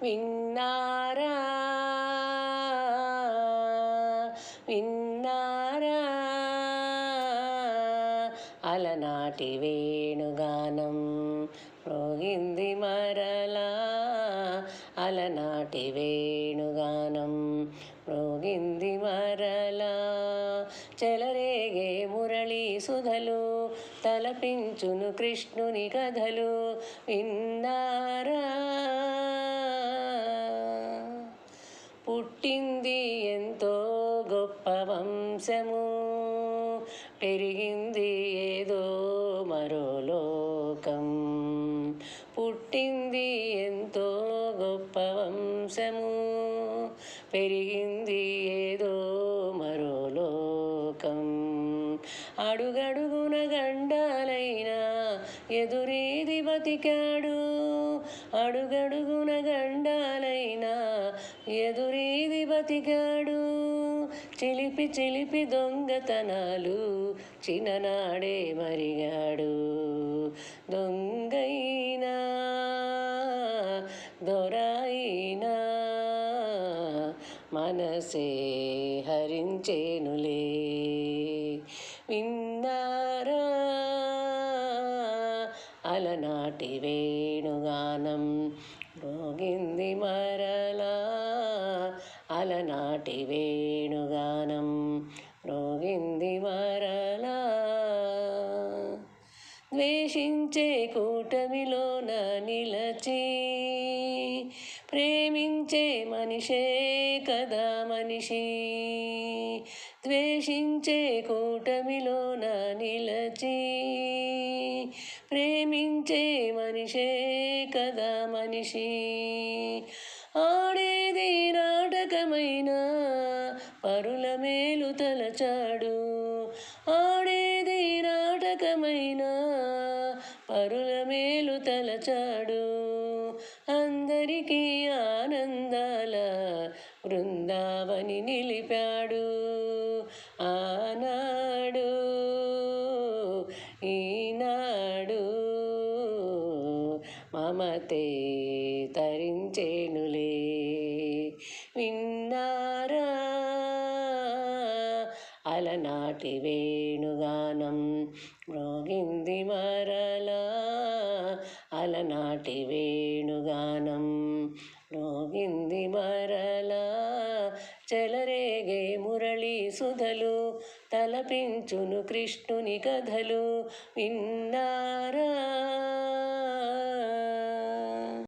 విన్నారా విన్నారా అలనాటి వేణుగానం మ్రోగింది మరలా అలనాటి వేణుగానం మ్రోగింది మరలా చెలరేగే మురళీ సుధలు తలపించును కృష్ణుని కథలు విన్నారా పుట్టింది ఎంతో గొప్ప వంశము పెరిగింది ఏదో మరో లోకం పుట్టింది ఎంతో గొప్ప వంశము పెరిగింది ఏదో మరో లోకం అడుగడుగున గండాలైనా ఎదురీది బతికాడు అడుగడుగున గండాలైనా ఎదురీది బతికాడు చిలిపి చిలిపి దొంగతనాలు చిన్ననాడే మరిగాడు దొంగైనా దొరైనా మనసే హరించేనులే విన్నారా అలనాటి వేణుగానం మ్రోగింది మరలా అలనాటి వేణుగానం మ్రోగింది మరలా ద్వేషించే కూటమిలోన నిలచి ప్రేమించే మనిషే కదా మనిషి ద్వేషించే కూటమిలోన నిలచి ప్రేమించే మనిషే కదా మనిషి ఆడేది నాటకమైన పరుల మేలు తలచాడు ఆడేది నాటకమైన పరుల మేలు తలచాడు అందరికీ ఆనందాల బృందావని నిలిపాడు ఆనాడు ఈనాడు మమతే తరించేనులే విన్నారా అలనాటి వేణుగానం మ్రోగింది మరలా అలనాటి వేణుగానం మ్రోగింది మరలా చెలరేగే మురళీ సుధలు తలపించును కృష్ణుని కథలు విన్నారా